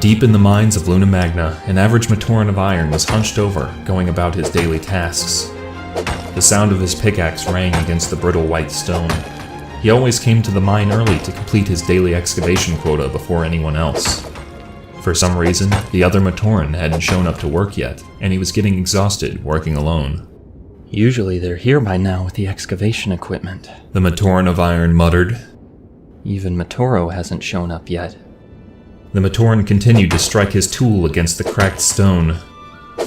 Deep in the mines of Luna Magna, an average Matoran of iron was hunched over, going about his daily tasks. The sound of his pickaxe rang against the brittle white stone. He always came to the mine early to complete his daily excavation quota before anyone else. For some reason, the other Matoran hadn't shown up to work yet, and he was getting exhausted working alone. Usually they're here by now with the excavation equipment, The Matoran of iron muttered. Even Matoro hasn't shown up yet. The Matoran continued to strike his tool against the cracked stone.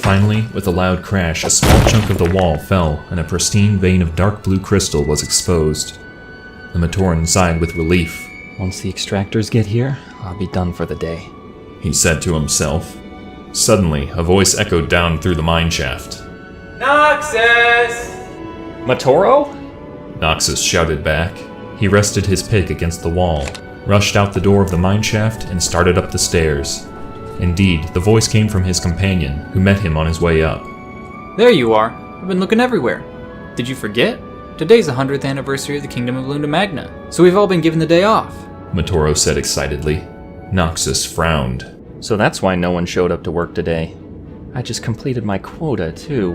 Finally, with a loud crash, a small chunk of the wall fell, and a pristine vein of dark blue crystal was exposed. The Matoran sighed with relief. Once the extractors get here, I'll be done for the day, he said to himself. Suddenly, a voice echoed down through the mine shaft. Knoxus! Matoro? Knoxus shouted back. He rested his pick against the wall, rushed out the door of the mine shaft, and started up the stairs. Indeed, the voice came from his companion, who met him on his way up. There you are. I've been looking everywhere. Did you forget? Today's the 100th anniversary of the Kingdom of Luna Magna, so we've all been given the day off. Matoro said excitedly. Knoxus frowned. So that's why no one showed up to work today. I just completed my quota, too.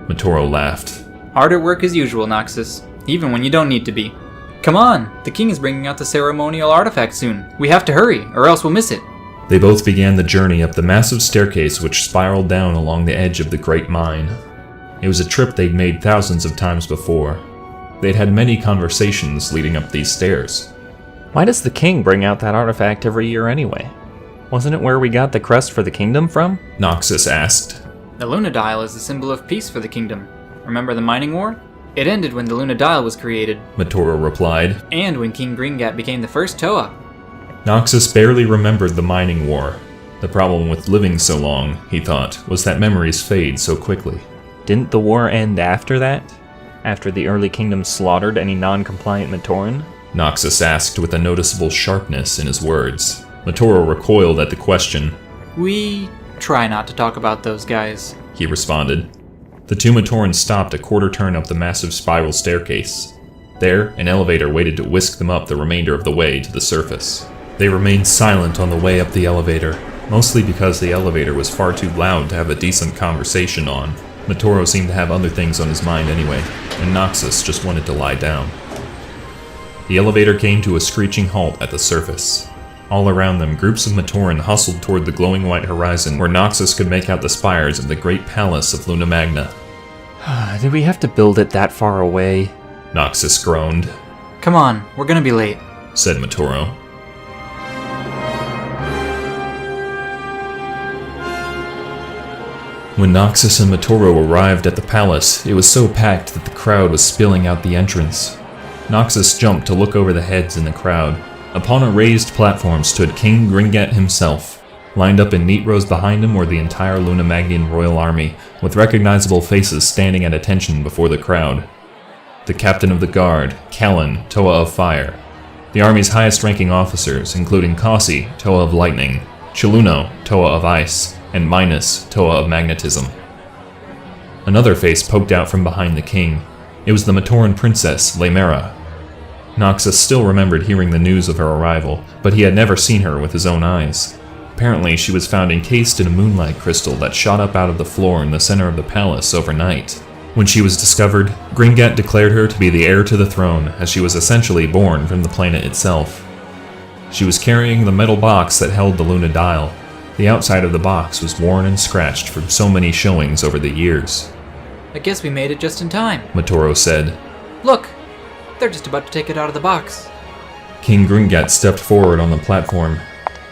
Matoro laughed. Hard at work as usual, Knoxus, even when you don't need to be. Come on, the king is bringing out the ceremonial artifact soon. We have to hurry, or else we'll miss it. They both began the journey up the massive staircase which spiraled down along the edge of the great mine. It was a trip they'd made thousands of times before. They'd had many conversations leading up these stairs. Why does the king bring out that artifact every year anyway? Wasn't it where we got the crest for the kingdom from? Knoxus asked. The Luna Dial is the symbol of peace for the kingdom. Remember the mining war? It ended when the Luna Dial was created. Matoro replied. And when King Gringat became the first Toa. Knoxus barely remembered the mining war. The problem with living so long, he thought, was that memories fade so quickly. Didn't the war end after that? After the early kingdom slaughtered any non-compliant Matoran? Knoxus asked with a noticeable sharpness in his words. Matoro recoiled at the question. We try not to talk about those guys, he responded. The two Matorans stopped a quarter turn up the massive spiral staircase. There, an elevator waited to whisk them up the remainder of the way to the surface. They remained silent on the way up the elevator, mostly because the elevator was far too loud to have a decent conversation on. Matoro seemed to have other things on his mind anyway, and Knoxus just wanted to lie down. The elevator came to a screeching halt at the surface. All around them, groups of Matoran hustled toward the glowing white horizon where Knoxus could make out the spires of the great palace of Luna Magna. Did we have to build it that far away? Knoxus groaned. Come on, we're gonna be late, said Matoro. When Knoxus and Matoro arrived at the palace, it was so packed that the crowd was spilling out the entrance. Knoxus jumped to look over the heads in the crowd. Upon a raised platform stood King Gringat himself. Lined up in neat rows behind him were the entire Luna Magnian royal army, with recognizable faces standing at attention before the crowd. The captain of the guard, Kallen, Toa of Fire. The army's highest-ranking officers, including Kasi, Toa of Lightning, Chiluno, Toa of Ice, and Minus, Toa of Magnetism. Another face poked out from behind the king. It was the Matoran princess, Leymera. Knoxus still remembered hearing the news of her arrival, but he had never seen her with his own eyes. Apparently, she was found encased in a moonlight crystal that shot up out of the floor in the center of the palace overnight. When she was discovered, Gringat declared her to be the heir to the throne, as she was essentially born from the planet itself. She was carrying the metal box that held the Luna Dial. The outside of the box was worn and scratched from so many showings over the years. I guess we made it just in time, Matoro said. Look, they're just about to take it out of the box. King Gringat stepped forward on the platform.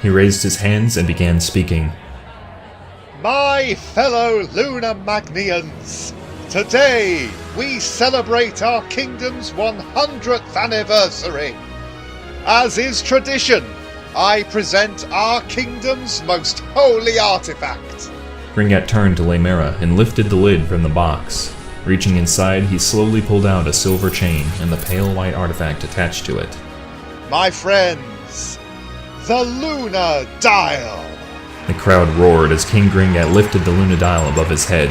He raised his hands and began speaking. My fellow Luna Magnians, today we celebrate our kingdom's 100th anniversary. As is tradition, I present our kingdom's most holy artifact. Gringat turned to Leymera and lifted the lid from the box. Reaching inside, he slowly pulled out a silver chain and the pale white artifact attached to it. My friends, the Luna Dial! The crowd roared as King Gringat lifted the Luna Dial above his head.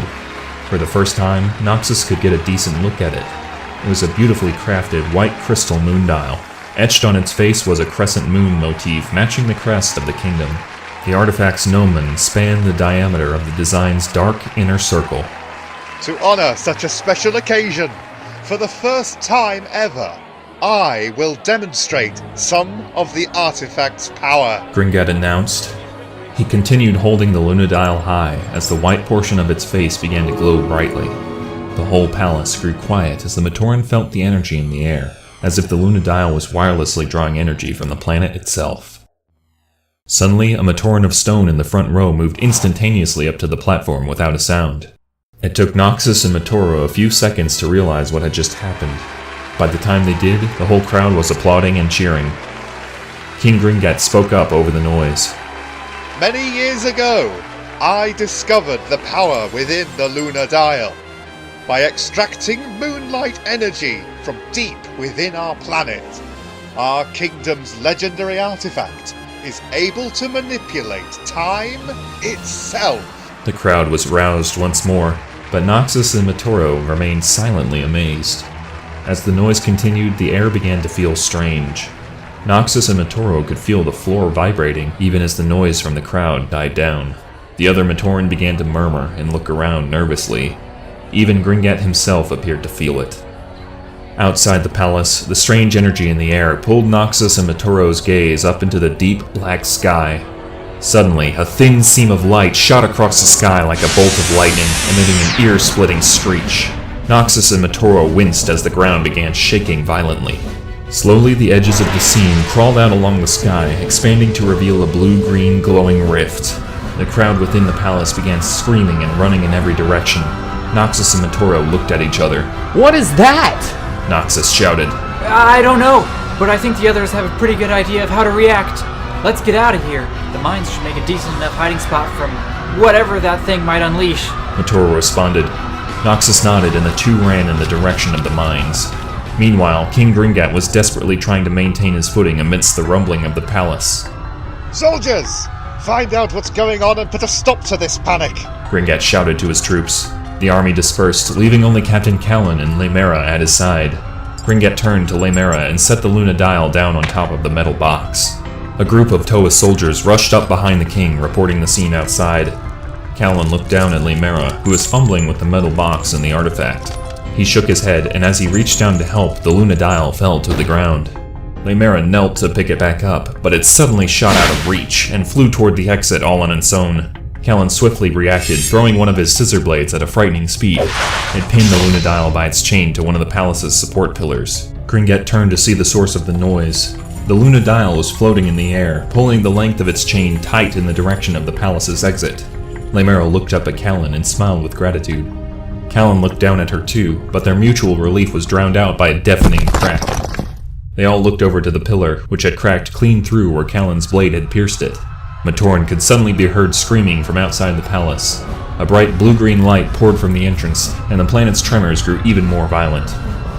For the first time, Knoxus could get a decent look at it. It was a beautifully crafted white crystal moon dial. Etched on its face was a crescent moon motif matching the crest of the kingdom. The artifact's gnomon spanned the diameter of the design's dark inner circle. To honor such a special occasion, for the first time ever, I will demonstrate some of the artifact's power, Gringat announced. He continued holding the Lunadial high as the white portion of its face began to glow brightly. The whole palace grew quiet as the Matoran felt the energy in the air, as if the Lunadial was wirelessly drawing energy from the planet itself. Suddenly, a Matoran of stone in the front row moved instantaneously up to the platform without a sound. It took Knoxus and Matoro a few seconds to realize what had just happened. By the time they did, the whole crowd was applauding and cheering. King Gringat spoke up over the noise. Many years ago, I discovered the power within the Lunadial. By extracting moonlight energy from deep within our planet, our kingdom's legendary artifact is able to manipulate time itself. The crowd was roused once more, but Knoxus and Matoro remained silently amazed. As the noise continued, the air began to feel strange. Knoxus and Matoro could feel the floor vibrating even as the noise from the crowd died down. The other Matoran began to murmur and look around nervously. Even Gringat himself appeared to feel it. Outside the palace, the strange energy in the air pulled Knoxus and Matoro's gaze up into the deep black sky. Suddenly, a thin seam of light shot across the sky like a bolt of lightning, emitting an ear-splitting screech. Knoxus and Matoro winced as the ground began shaking violently. Slowly, the edges of the seam crawled out along the sky, expanding to reveal a blue-green glowing rift. The crowd within the palace began screaming and running in every direction. Knoxus and Matoro looked at each other. What is that? Knoxus shouted. I don't know, but I think the others have a pretty good idea of how to react. Let's get out of here. The mines should make a decent enough hiding spot from whatever that thing might unleash. Matoro responded. Knoxus nodded and the two ran in the direction of the mines. Meanwhile, King Gringat was desperately trying to maintain his footing amidst the rumbling of the palace. Soldiers! Find out what's going on and put a stop to this panic! Gringat shouted to his troops. The army dispersed, leaving only Captain Callan and Leymera at his side. Gringat turned to Leymera and set the Lunadial down on top of the metal box. A group of Toa soldiers rushed up behind the king, reporting the scene outside. Callan looked down at Leymera, who was fumbling with the metal box and the artifact. He shook his head, and as he reached down to help, the Lunadial fell to the ground. Leymera knelt to pick it back up, but it suddenly shot out of reach and flew toward the exit all on its own. Callan swiftly reacted, throwing one of his scissor blades at a frightening speed. It pinned the Lunadial by its chain to one of the palace's support pillars. Gringat turned to see the source of the noise. The Lunadial was floating in the air, pulling the length of its chain tight in the direction of the palace's exit. Leymera looked up at Callan and smiled with gratitude. Callan looked down at her too, but their mutual relief was drowned out by a deafening crack. They all looked over to the pillar, which had cracked clean through where Callan's blade had pierced it. Matoran could suddenly be heard screaming from outside the palace. A bright blue-green light poured from the entrance, and the planet's tremors grew even more violent.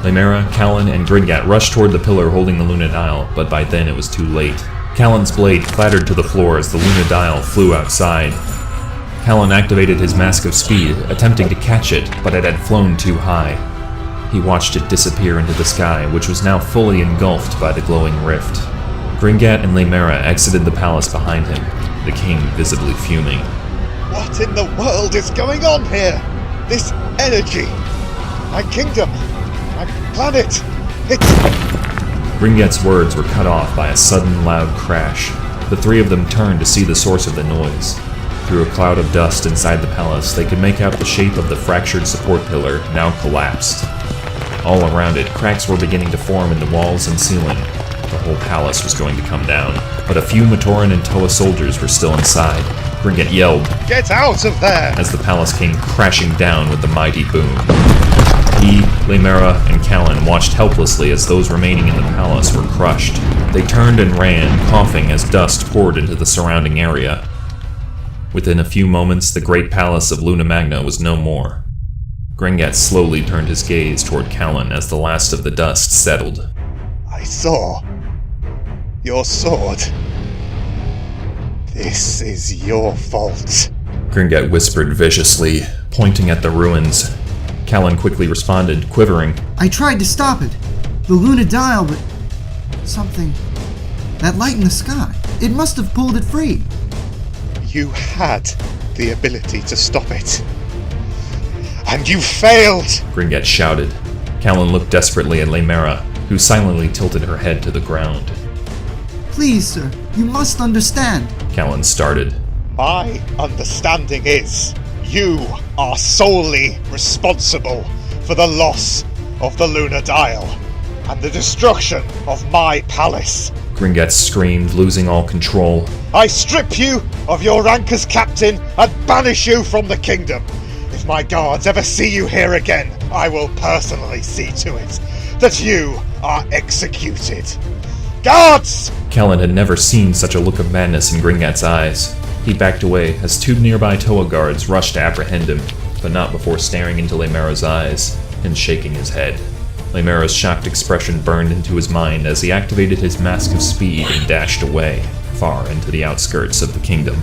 Leymera, Callan, and Gringat rushed toward the pillar holding the Lunadial, but by then it was too late. Callan's blade clattered to the floor as the Lunadial flew outside. Callan activated his Mask of Speed, attempting to catch it, but it had flown too high. He watched it disappear into the sky, which was now fully engulfed by the glowing rift. Gringat and Leymera exited the palace behind him, the king visibly fuming. What in the world is going on here? This energy! My kingdom! My planet! It's... Gringat's words were cut off by a sudden loud crash. The three of them turned to see the source of the noise. Through a cloud of dust inside the palace, they could make out the shape of the fractured support pillar, now collapsed. All around it, cracks were beginning to form in the walls and ceiling. The whole palace was going to come down, but a few Matoran and Toa soldiers were still inside. Gringat yelled, Get out of there! As the palace came crashing down with the mighty boom. He, Leymera, and Callan watched helplessly as those remaining in the palace were crushed. They turned and ran, coughing as dust poured into the surrounding area. Within a few moments, the great palace of Luna Magna was no more. Gringat slowly turned his gaze toward Callan as the last of the dust settled. I saw your sword. This is your fault. Gringat whispered viciously, pointing at the ruins. Callan quickly responded, quivering. I tried to stop it. The Lunadial, but something... That light in the sky. It must have pulled it free. You had the ability to stop it. And you failed! Gringet shouted. Callan looked desperately at Leymera, who silently tilted her head to the ground. Please, sir, you must understand. Callan started. My understanding is you are solely responsible for the loss of the Lunar Dial and the destruction of my palace. Gringet screamed, losing all control. I strip you of your rank as captain and banish you from the kingdom. If my guards ever see you here again, I will personally see to it that you are executed. Guards! Callan had never seen such a look of madness in Gringet's eyes. He backed away as two nearby Toa guards rushed to apprehend him, but not before staring into Leymera's eyes and shaking his head. Leymera's shocked expression burned into his mind as he activated his mask of speed and dashed away, far into the outskirts of the kingdom.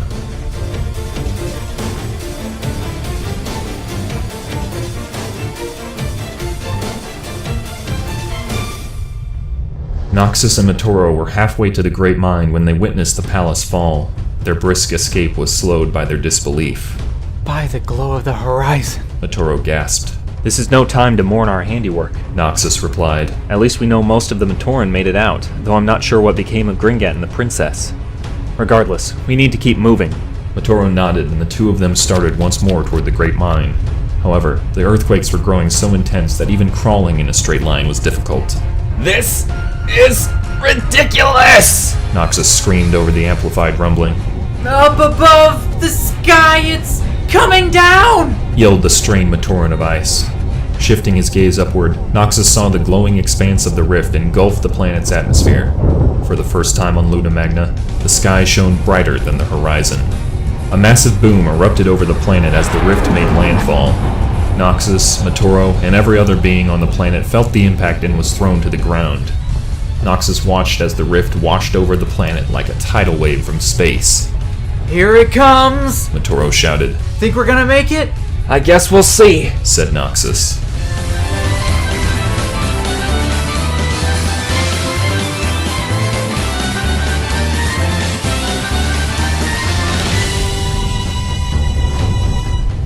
Knoxus and Matoro were halfway to the Great Mine when they witnessed the palace fall. Their brisk escape was slowed by their disbelief. By the glow of the horizon. Matoro gasped. This is no time to mourn our handiwork. Noxus replied. At least we know most of the Matoran made it out, though I'm not sure what became of Gringet and the princess. Regardless, we need to keep moving. Matoro nodded, and the two of them started once more toward the Great Mine. However, the earthquakes were growing so intense that even crawling in a straight line was difficult. This is ridiculous! Noxus screamed over the amplified rumbling. Up above the sky, it's coming down! Yelled the strained Matoran of ice. Shifting his gaze upward, Noxus saw the glowing expanse of the rift engulf the planet's atmosphere. For the first time on Luna Magna, the sky shone brighter than the horizon. A massive boom erupted over the planet as the rift made landfall. Noxus, Matoro, and every other being on the planet felt the impact and was thrown to the ground. Noxus watched as the rift washed over the planet like a tidal wave from space. Here it comes! Matoro shouted. Think we're gonna make it? I guess we'll see, said Noxus.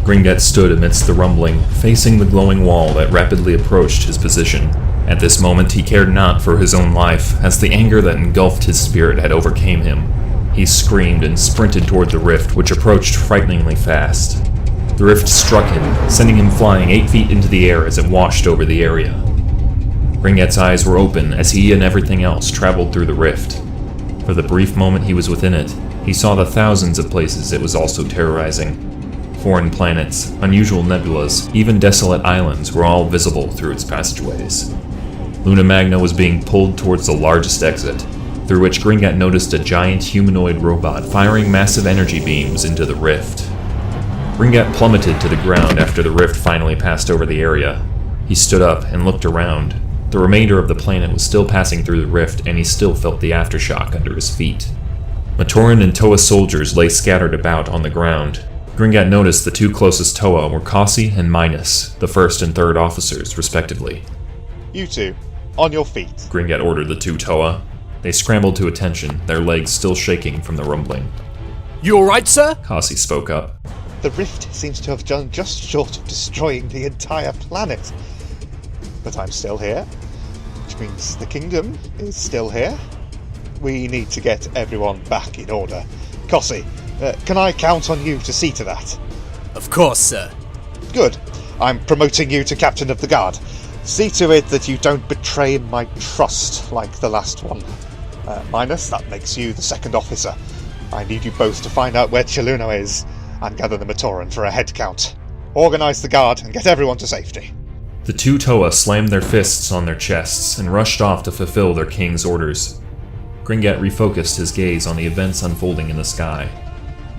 Gringet stood amidst the rumbling, facing the glowing wall that rapidly approached his position. At this moment he cared not for his own life, as the anger that engulfed his spirit had overcame him. He screamed and sprinted toward the rift, which approached frighteningly fast. The rift struck him, sending him flying 8 feet into the air as it washed over the area. Gringet's eyes were open as he and everything else traveled through the rift. For the brief moment he was within it, he saw the thousands of places it was also terrorizing. Foreign planets, unusual nebulas, even desolate islands were all visible through its passageways. Luna Magna was being pulled towards the largest exit, through which Gringet noticed a giant humanoid robot firing massive energy beams into the rift. Gringet plummeted to the ground after the rift finally passed over the area. He stood up and looked around. The remainder of the planet was still passing through the rift, and he still felt the aftershock under his feet. Matoran and Toa soldiers lay scattered about on the ground. Gringet noticed the two closest Toa were Kasi and Minus, the first and third officers, respectively. You two, on your feet. Gringet ordered the two Toa. They scrambled to attention, their legs still shaking from the rumbling. You alright, sir? Kasi spoke up. The rift seems to have done just short of destroying the entire planet. But I'm still here, which means the kingdom is still here. We need to get everyone back in order. Kasi, can I count on you to see to that? Of course, sir. Good. I'm promoting you to Captain of the Guard. See to it that you don't betray my trust like the last one. Minus, that makes you the second officer. I need you both to find out where Cheluna is and gather the Matoran for a head count. Organize the guard and get everyone to safety. The two Toa slammed their fists on their chests and rushed off to fulfill their king's orders. Gringet refocused his gaze on the events unfolding in the sky.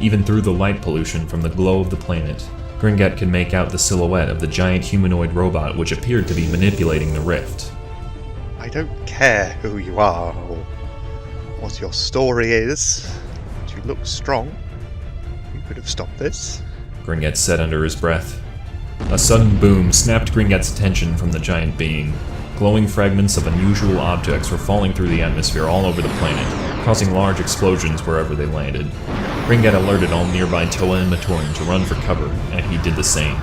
Even through the light pollution from the glow of the planet, Gringet could make out the silhouette of the giant humanoid robot which appeared to be manipulating the rift. I don't care who you are or what your story is, but you look strong. You could have stopped this. Gringet said under his breath. A sudden boom snapped Gringet's attention from the giant being. Glowing fragments of unusual objects were falling through the atmosphere all over the planet, causing large explosions wherever they landed. Gringat alerted all nearby Toa and Matoran to run for cover, and he did the same.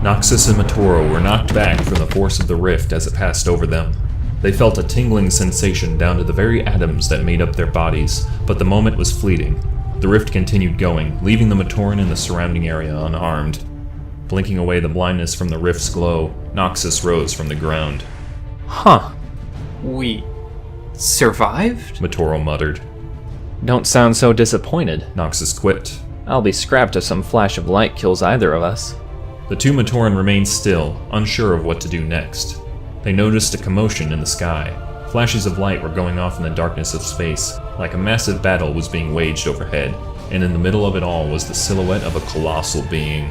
Knoxus and Motoro were knocked back from the force of the rift as it passed over them. They felt a tingling sensation down to the very atoms that made up their bodies, but the moment was fleeting. The rift continued going, leaving the Matoran and the surrounding area unharmed. Blinking away the blindness from the rift's glow, Knoxus rose from the ground. Huh. We survived? Motoro muttered. Don't sound so disappointed. Knoxus quipped. I'll be scrapped if some flash of light kills either of us. The two Matoran remained still, unsure of what to do next. They noticed a commotion in the sky. Flashes of light were going off in the darkness of space, like a massive battle was being waged overhead, and in the middle of it all was the silhouette of a colossal being.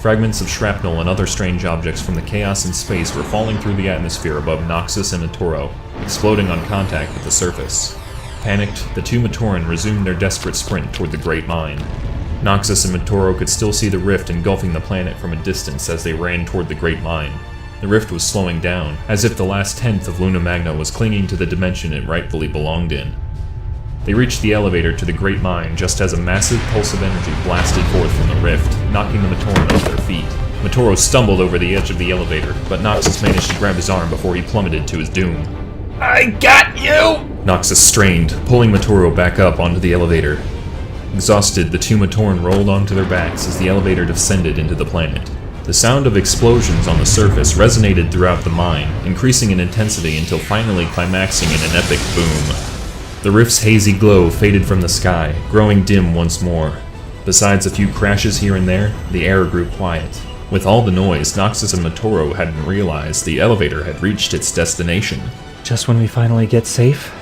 Fragments of shrapnel and other strange objects from the chaos in space were falling through the atmosphere above Knoxus and Motoro, exploding on contact with the surface. Panicked, the two Matoran resumed their desperate sprint toward the Great Mine. Knoxus and Motoro could still see the rift engulfing the planet from a distance as they ran toward the Great Mine. The rift was slowing down, as if the last tenth of Luna Magna was clinging to the dimension it rightfully belonged in. They reached the elevator to the Great Mine just as a massive pulse of energy blasted forth from the rift, knocking the Matoran off their feet. Motoro stumbled over the edge of the elevator, but Knoxus managed to grab his arm before he plummeted to his doom. I got you! Knoxus strained, pulling Motoro back up onto the elevator. Exhausted, the two Matoran rolled onto their backs as the elevator descended into the planet. The sound of explosions on the surface resonated throughout the mine, increasing in intensity until finally climaxing in an epic boom. The rift's hazy glow faded from the sky, growing dim once more. Besides a few crashes here and there, the air grew quiet. With all the noise, Knoxus and Motoro hadn't realized the elevator had reached its destination. Just when we finally get safe,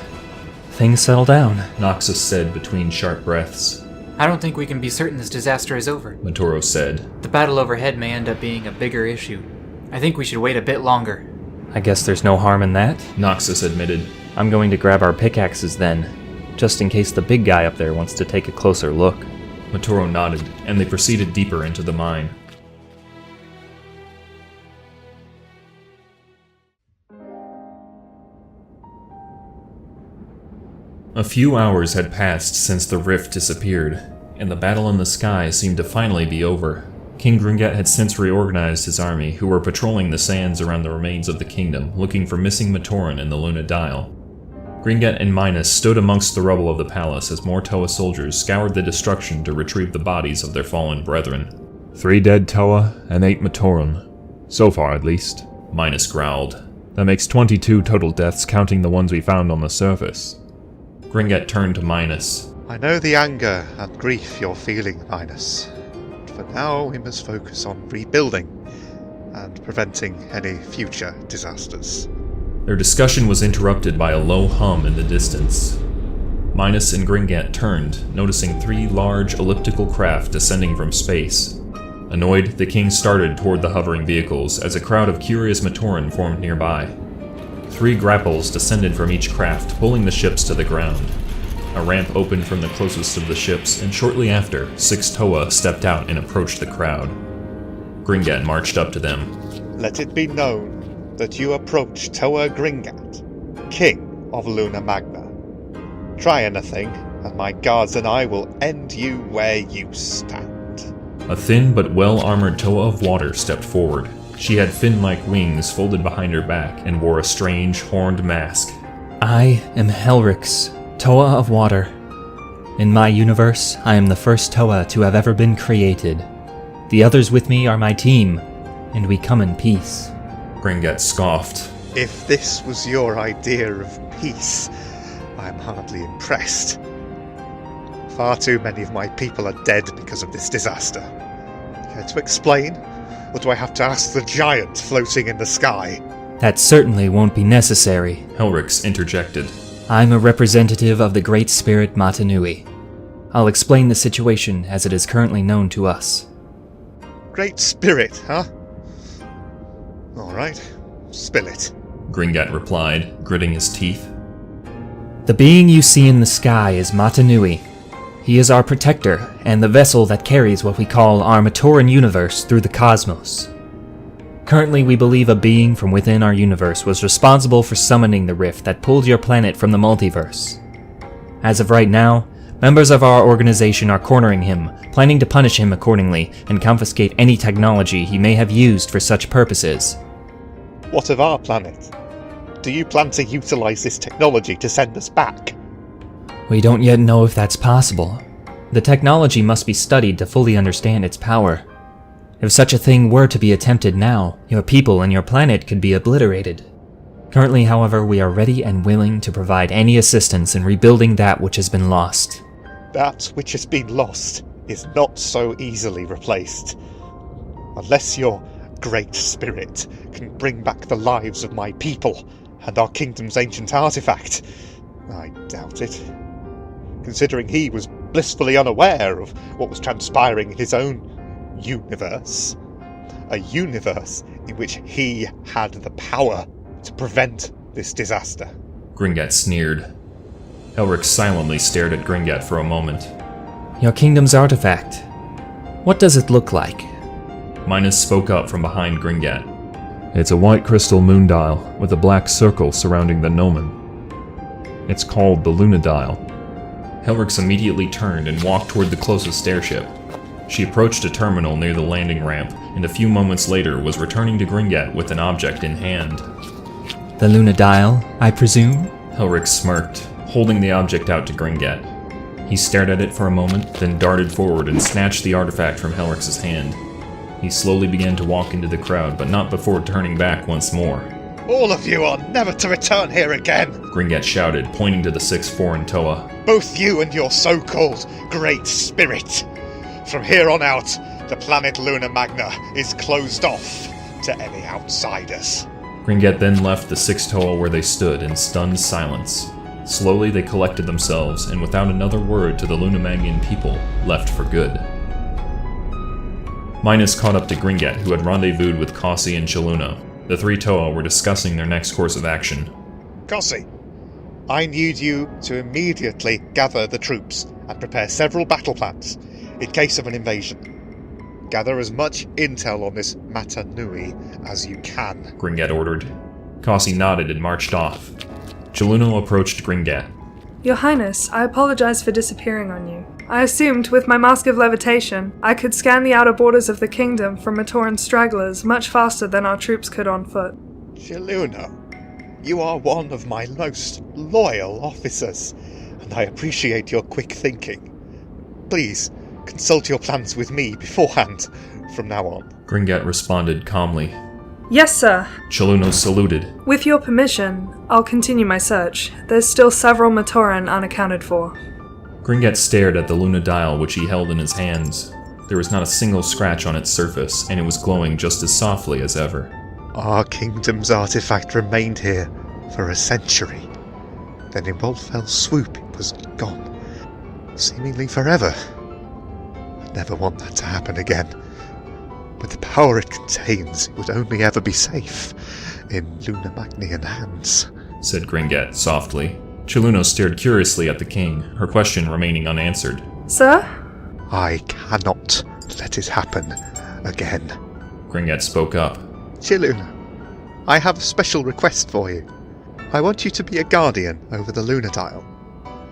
things settle down, Knoxus said between sharp breaths. I don't think we can be certain this disaster is over. Motoro said. The battle overhead may end up being a bigger issue. I think we should wait a bit longer. I guess there's no harm in that. Knoxus admitted. I'm going to grab our pickaxes then, just in case the big guy up there wants to take a closer look. Motoro nodded, and they proceeded deeper into the mine. A few hours had passed since the rift disappeared, and the battle in the sky seemed to finally be over. King Gringat had since reorganized his army, who were patrolling the sands around the remains of the kingdom, looking for missing Matoran in the Luna Dial. Gringat and Minus stood amongst the rubble of the palace as more Toa soldiers scoured the destruction to retrieve the bodies of their fallen brethren. 3 dead Toa and 8 Matoran. So far, at least. Minus growled. That makes 22 total deaths, counting the ones we found on the surface. Gringat turned to Minus. I know the anger and grief you're feeling, Minus. But for now, we must focus on rebuilding and preventing any future disasters. Their discussion was interrupted by a low hum in the distance. Minus and Gringat turned, noticing 3 large elliptical craft descending from space. Annoyed, the king started toward the hovering vehicles as a crowd of curious Matoran formed nearby. 3 grapples descended from each craft, pulling the ships to the ground. A ramp opened from the closest of the ships, and shortly after, 6 Toa stepped out and approached the crowd. Gringat marched up to them. Let it be known that you approach Toa Gringat, King of Luna Magna. Try anything, and my guards and I will end you where you stand. A thin but well-armored Toa of Water stepped forward. She had fin-like wings folded behind her back and wore a strange, horned mask. I am Helrix, Toa of Water. In my universe, I am the first Toa to have ever been created. The others with me are my team, and we come in peace. Gringat scoffed. If this was your idea of peace, I'm hardly impressed. Far too many of my people are dead because of this disaster. Care to explain? Or do I have to ask the giant floating in the sky? That certainly won't be necessary. Helrix interjected. I'm a representative of the Great Spirit Matanui. I'll explain the situation as it is currently known to us. Great Spirit, huh? Alright, spill it. Gringat replied, gritting his teeth. The being you see in the sky is Matanui. He is our protector, and the vessel that carries what we call our Matoran universe through the cosmos. Currently, we believe a being from within our universe was responsible for summoning the rift that pulled your planet from the multiverse. As of right now, members of our organization are cornering him, planning to punish him accordingly and confiscate any technology he may have used for such purposes. What of our planet? Do you plan to utilize this technology to send us back? We don't yet know if that's possible. The technology must be studied to fully understand its power. If such a thing were to be attempted now, your people and your planet could be obliterated. Currently, however, we are ready and willing to provide any assistance in rebuilding that which has been lost. That which has been lost is not so easily replaced. Unless your great spirit can bring back the lives of my people and our kingdom's ancient artifact, I doubt it. Considering he was blissfully unaware of what was transpiring in his own universe. A universe in which he had the power to prevent this disaster. Gringat sneered. Elric silently stared at Gringat for a moment. Your kingdom's artifact. What does it look like? Minas spoke up from behind Gringat. It's a white crystal moon dial with a black circle surrounding the gnomon. It's called the Lunadial. Helrix immediately turned and walked toward the closest airship. She approached a terminal near the landing ramp, and a few moments later was returning to Gringat with an object in hand. The Lunadial, I presume? Helrix smirked, holding the object out to Gringat. He stared at it for a moment, then darted forward and snatched the artifact from Helrix's hand. He slowly began to walk into the crowd, but not before turning back once more. All of you are never to return here again! Gringat shouted, pointing to the 6 foreign Toa. Both you and your so-called Great Spirit! From here on out, the planet Luna Magna is closed off to any outsiders. Gringat then left the 6 Toa where they stood in stunned silence. Slowly they collected themselves, and without another word to the Lunamagnian people, left for good. Minas caught up to Gringat, who had rendezvoused with Kossi and Chaluna. The 3 Toa were discussing their next course of action. Kossi, I need you to immediately gather the troops and prepare several battle plans in case of an invasion. Gather as much intel on this Mata Nui as you can. Gringat ordered. Kossi nodded and marched off. Chaluna approached Gringat. Your Highness, I apologize for disappearing on you. I assumed with my mask of levitation, I could scan the outer borders of the kingdom from Matoran stragglers much faster than our troops could on foot. Chaluna, you are one of my most loyal officers, and I appreciate your quick thinking. Please, consult your plans with me beforehand from now on. Gringat responded calmly. Yes, sir. Chaluna saluted. With your permission, I'll continue my search. There's still several Matoran unaccounted for. Gringat stared at the Lunadial which he held in his hands. There was not a single scratch on its surface, and it was glowing just as softly as ever. Our kingdom's artifact remained here for a century. Then in one fell swoop it was gone. Seemingly forever. I'd never want that to happen again. With the power it contains, it would only ever be safe in Lunamagnian hands, said Gringat softly. Chaluna stared curiously at the king, her question remaining unanswered. Sir? I cannot let it happen again. Gringat spoke up. Chaluna, I have a special request for you. I want you to be a guardian over the Lunadial.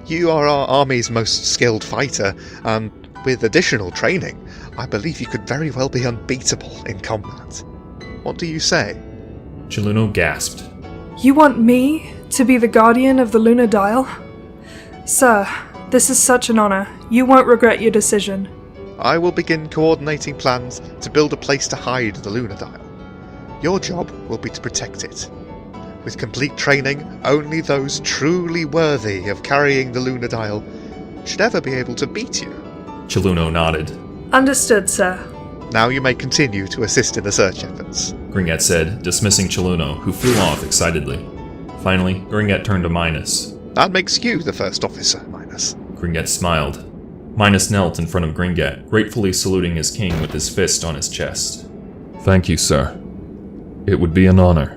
You are our army's most skilled fighter, and with additional training, I believe you could very well be unbeatable in combat. What do you say? Chaluna gasped. You want me to be the guardian of the Lunadial? Sir, this is such an honor. You won't regret your decision. I will begin coordinating plans to build a place to hide the Lunadial. Your job will be to protect it. With complete training, only those truly worthy of carrying the Lunadial should ever be able to beat you. Chaluna nodded. Understood, sir. Now you may continue to assist in the search efforts, Gringat said, dismissing Chaluna, who flew off excitedly. Finally, Gringat turned to Minas. That makes you the first officer, Minas. Gringat smiled. Minas knelt in front of Gringat, gratefully saluting his king with his fist on his chest. Thank you, sir. It would be an honor.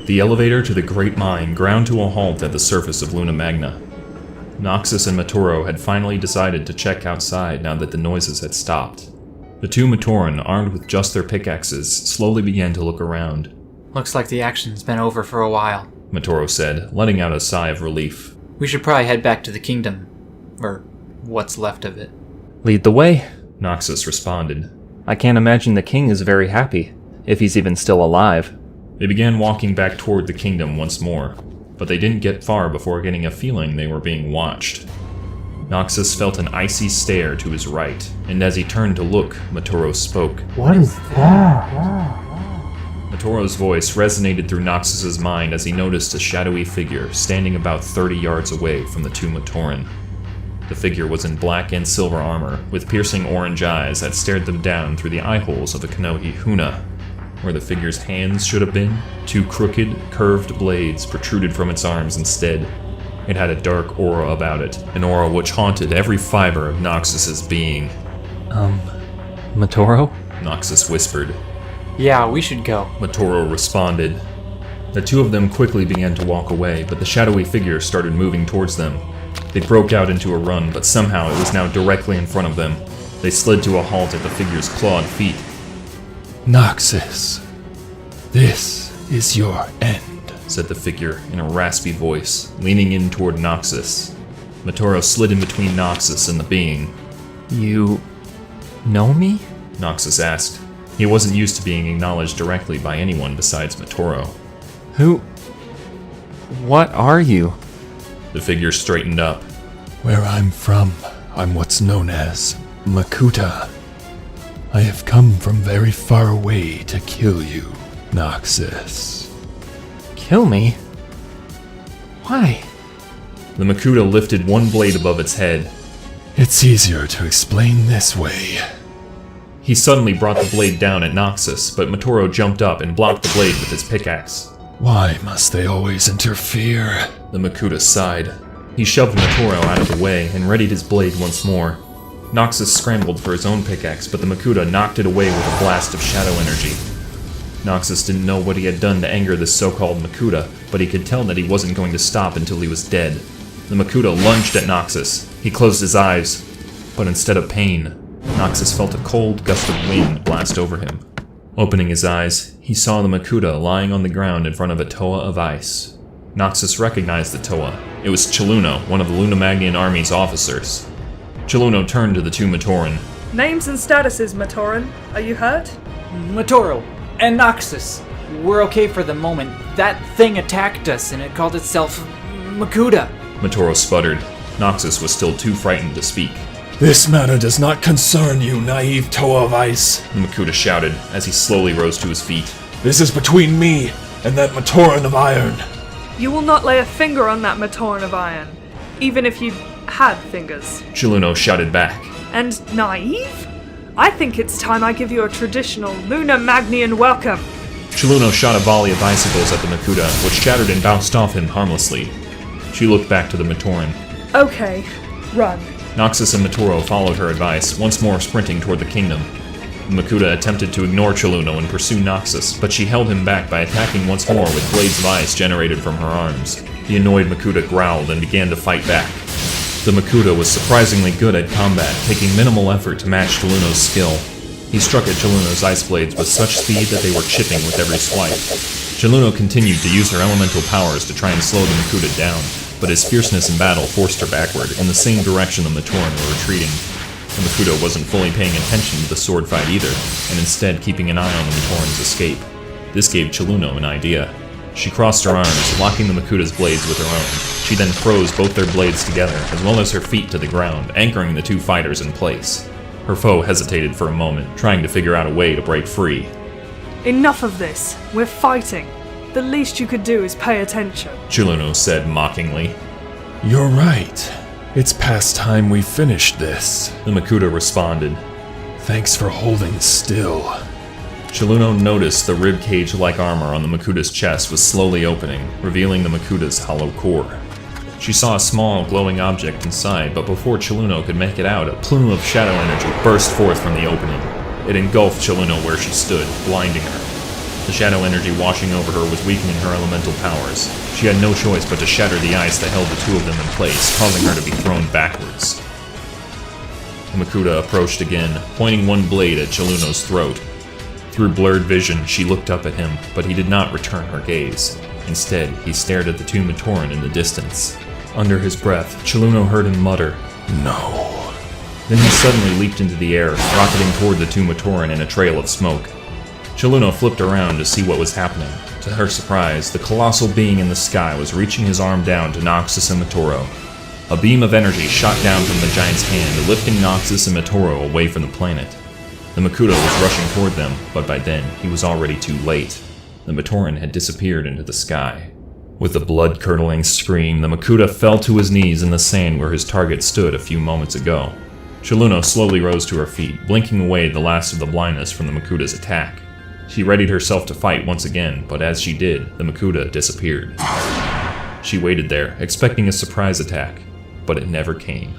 The elevator to the Great Mine ground to a halt at the surface of Luna Magna. Knoxus and Matoro had finally decided to check outside now that the noises had stopped. The two Matoran, armed with just their pickaxes, slowly began to look around. Looks like the action's been over for a while, Matoro said, letting out a sigh of relief. We should probably head back to the kingdom. Or what's left of it. Lead the way, Knoxus responded. I can't imagine the king is very happy, if he's even still alive. They began walking back toward the kingdom once more, but they didn't get far before getting a feeling they were being watched. Knoxus felt an icy stare to his right, and as he turned to look, Matoro spoke. What is that? Matoro's voice resonated through Knoxus's mind as he noticed a shadowy figure standing about 30 yards away from the two Matoran. The figure was in black and silver armor, with piercing orange eyes that stared them down through the eye holes of a Kanohi Huna. Where the figure's hands should have been, two crooked, curved blades protruded from its arms instead. It had a dark aura about it, an aura which haunted every fiber of Knoxus's being. Matoro? Knoxus whispered. Yeah, we should go. Matoro responded. The two of them quickly began to walk away, but the shadowy figure started moving towards them. They broke out into a run, but somehow it was now directly in front of them. They slid to a halt at the figure's clawed feet. Knoxus, this is your end, said the figure in a raspy voice, leaning in toward Knoxus. Matoro slid in between Knoxus and the being. You know me? Knoxus asked. He wasn't used to being acknowledged directly by anyone besides Matoro. What are you? The figure straightened up. Where I'm from, I'm what's known as Makuta. I have come from very far away to kill you, Knoxus. Kill me? Why? The Makuta lifted one blade above its head. It's easier to explain this way. He suddenly brought the blade down at Knoxus, but Matoro jumped up and blocked the blade with his pickaxe. Why must they always interfere? The Makuta sighed. He shoved Matoro out of the way and readied his blade once more. Knoxus scrambled for his own pickaxe, but the Makuta knocked it away with a blast of shadow energy. Knoxus didn't know what he had done to anger this so-called Makuta, but he could tell that he wasn't going to stop until he was dead. The Makuta lunged at Knoxus. He closed his eyes, but instead of pain, Knoxus felt a cold gust of wind blast over him. Opening his eyes, he saw the Makuta lying on the ground in front of a toa of ice. Knoxus recognized the toa. It was Chiluno, one of the Lunamagnian army's officers. Chiluno turned to the two Matoran. Names and statuses, Matoran. Are you hurt? Matoro and Knoxus. We're okay for the moment. That thing attacked us and it called itself Makuta. Matoro sputtered. Knoxus was still too frightened to speak. This matter does not concern you, naive toa of ice, the Makuta shouted as he slowly rose to his feet. This is between me and that Matoran of iron. You will not lay a finger on that Matoran of iron, even if you had fingers. Chiluno shouted back. And naive? I think it's time I give you a traditional Lunamagnian welcome. Chiluno shot a volley of icicles at the Makuta, which shattered and bounced off him harmlessly. She looked back to the Matoran. Okay, run. Knoxus and Matoro followed her advice, once more sprinting toward the kingdom. The Makuta attempted to ignore Chiluno and pursue Knoxus, but she held him back by attacking once more with blades of ice generated from her arms. The annoyed Makuta growled and began to fight back. The Makuta was surprisingly good at combat, taking minimal effort to match Chiluno's skill. He struck at Chiluno's ice blades with such speed that they were chipping with every swipe. Chiluno continued to use her elemental powers to try and slow the Makuta down, but his fierceness in battle forced her backward, in the same direction the Matoran were retreating. The Makuta wasn't fully paying attention to the sword fight either, and instead keeping an eye on the Matoran's escape. This gave Chiluno an idea. She crossed her arms, locking the Makuta's blades with her own. She then froze both their blades together, as well as her feet to the ground, anchoring the two fighters in place. Her foe hesitated for a moment, trying to figure out a way to break free. Enough of this. We're fighting. The least you could do is pay attention, Chiluno said mockingly. You're right. It's past time we finished this, the Makuta responded. Thanks for holding still. Chiluno noticed the ribcage-like armor on the Makuta's chest was slowly opening, revealing the Makuta's hollow core. She saw a small, glowing object inside, but before Chiluno could make it out, a plume of shadow energy burst forth from the opening. It engulfed Chiluno where she stood, blinding her. The shadow energy washing over her was weakening her elemental powers. She had no choice but to shatter the ice that held the two of them in place, causing her to be thrown backwards. Makuta approached again, pointing one blade at Choluno's throat. Through blurred vision, she looked up at him, but he did not return her gaze. Instead, he stared at the two Matoran in the distance. Under his breath, Choluno heard him mutter, No. Then he suddenly leaped into the air, rocketing toward the two Matoran in a trail of smoke. Choluno flipped around to see what was happening. To her surprise, the colossal being in the sky was reaching his arm down to Knoxus and Matoro. A beam of energy shot down from the giant's hand, lifting Knoxus and Matoro away from the planet. The Makuta was rushing toward them, but by then, he was already too late. The Matoran had disappeared into the sky. With a blood-curdling scream, the Makuta fell to his knees in the sand where his target stood a few moments ago. Choluno slowly rose to her feet, blinking away the last of the blindness from the Makuta's attack. She readied herself to fight once again, but as she did, the Makuta disappeared. She waited there, expecting a surprise attack, but it never came.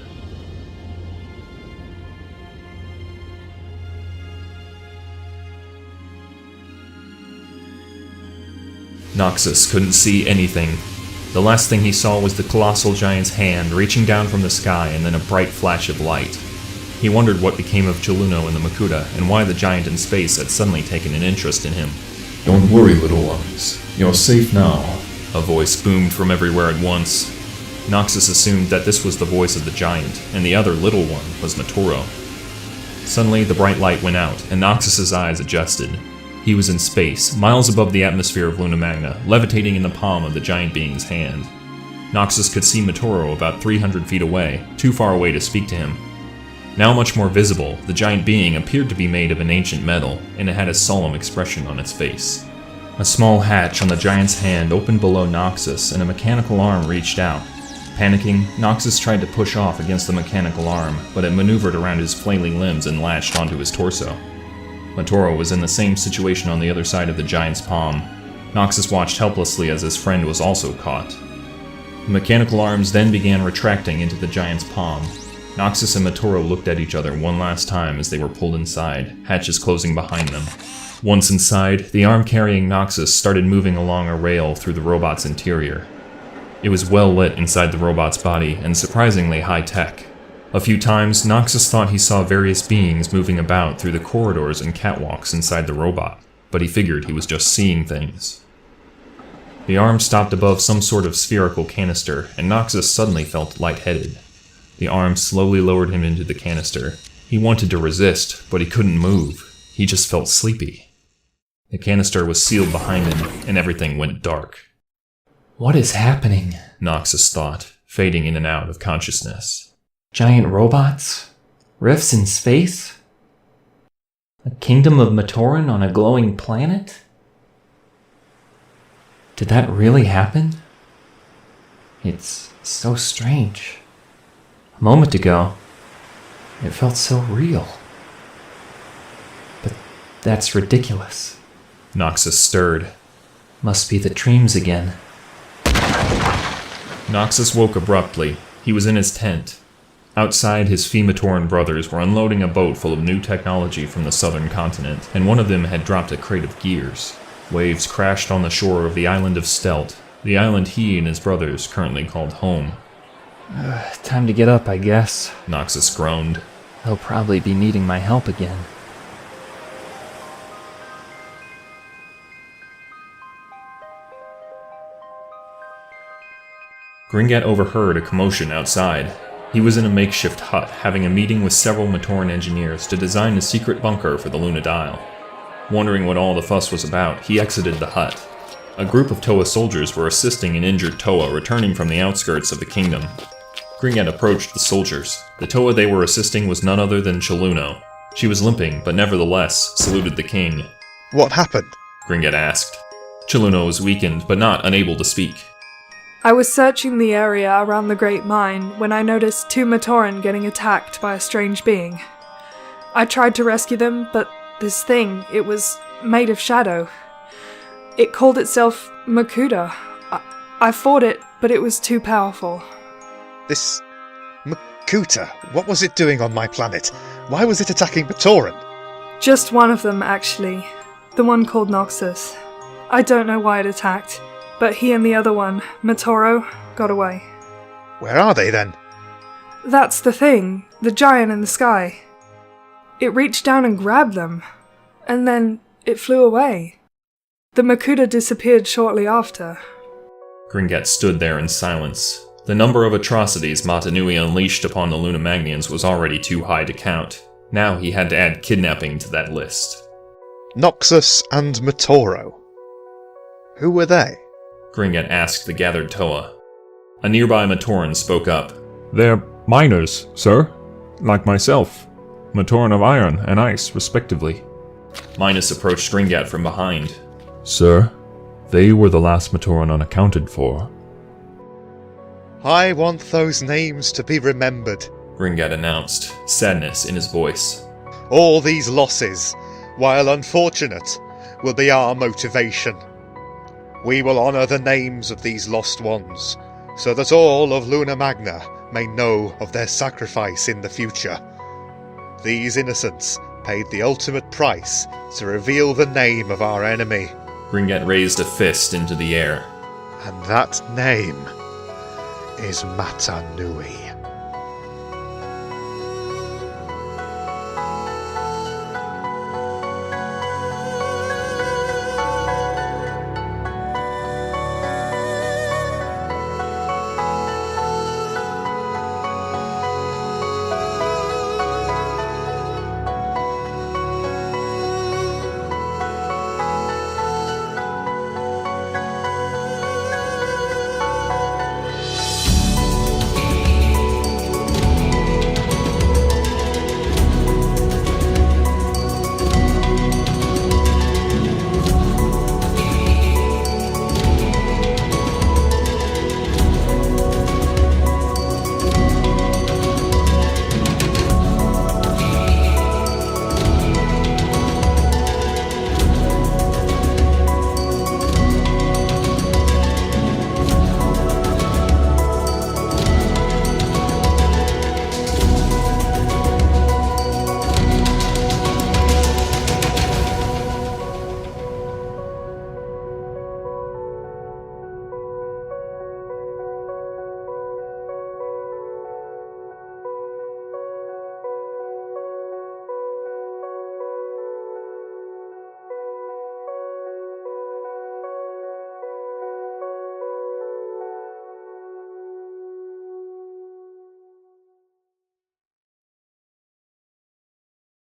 Knoxus couldn't see anything. The last thing he saw was the colossal giant's hand reaching down from the sky and then a bright flash of light. He wondered what became of Choluno and the Makuta, and why the giant in space had suddenly taken an interest in him. Don't worry, little ones. You're safe now. A voice boomed from everywhere at once. Knoxus assumed that this was the voice of the giant, and the other little one was Matoro. Suddenly, the bright light went out, and Knoxus's eyes adjusted. He was in space, miles above the atmosphere of Luna Magna, levitating in the palm of the giant being's hand. Noxus could see Matoro about 300 feet away, too far away to speak to him. Now much more visible, the giant being appeared to be made of an ancient metal, and it had a solemn expression on its face. A small hatch on the giant's hand opened below Noxus, and a mechanical arm reached out. Panicking, Noxus tried to push off against the mechanical arm, but it maneuvered around his flailing limbs and latched onto his torso. Matoro was in the same situation on the other side of the giant's palm. Noxus watched helplessly as his friend was also caught. The mechanical arms then began retracting into the giant's palm. Noxus and Matoro looked at each other one last time as they were pulled inside, hatches closing behind them. Once inside, the arm carrying Noxus started moving along a rail through the robot's interior. It was well lit inside the robot's body and surprisingly high-tech. A few times, Noxus thought he saw various beings moving about through the corridors and catwalks inside the robot, but he figured he was just seeing things. The arm stopped above some sort of spherical canister, and Noxus suddenly felt lightheaded. The arm slowly lowered him into the canister. He wanted to resist, but he couldn't move. He just felt sleepy. The canister was sealed behind him, and everything went dark. What is happening? Noxus thought, fading in and out of consciousness. Giant robots? Rifts in space? A kingdom of Matoran on a glowing planet? Did that really happen? It's so strange. A moment ago, it felt so real. But that's ridiculous. Noxus stirred. Must be the dreams again. Noxus woke abruptly. He was in his tent. Outside, his Fematoran brothers were unloading a boat full of new technology from the southern continent, and one of them had dropped a crate of gears. Waves crashed on the shore of the island of Stelt, the island he and his brothers currently called home. Time to get up, I guess. Noxus groaned. They'll probably be needing my help again. Gringat overheard a commotion outside. He was in a makeshift hut, having a meeting with several Matoran engineers to design a secret bunker for the Luna Dial. Wondering what all the fuss was about, he exited the hut. A group of Toa soldiers were assisting an injured Toa returning from the outskirts of the kingdom. Gringat approached the soldiers. The Toa they were assisting was none other than Choluno. She was limping, but nevertheless saluted the king. What happened? Gringat asked. Choluno was weakened, but not unable to speak. I was searching the area around the Great Mine when I noticed 2 Matoran getting attacked by a strange being. I tried to rescue them, but this thing, it was made of shadow. It called itself Makuta. I fought it, but it was too powerful. This Makuta, what was it doing on my planet? Why was it attacking Matoran? Just one of them, actually. The one called Knoxus. I don't know why it attacked, but he and the other one, Matoro, got away. Where are they then? That's the thing, the giant in the sky. It reached down and grabbed them, and then it flew away. The Makuta disappeared shortly after. Gringat stood there in silence. The number of atrocities Matanui unleashed upon the Lunamagnians was already too high to count. Now he had to add kidnapping to that list. Knoxus and Matoro. Who were they? Gringat asked the gathered Toa. A nearby Matoran spoke up. They're miners, sir. Like myself. Matoran of iron and ice, respectively. Minos approached Gringat from behind. Sir, they were the last Matoran unaccounted for. I want those names to be remembered. Gringat announced, sadness in his voice. All these losses, while unfortunate, will be our motivation. We will honour the names of these lost ones, so that all of Luna Magna may know of their sacrifice in the future. These innocents paid the ultimate price to reveal the name of our enemy. Gringat raised a fist into the air. And that name is Matanui.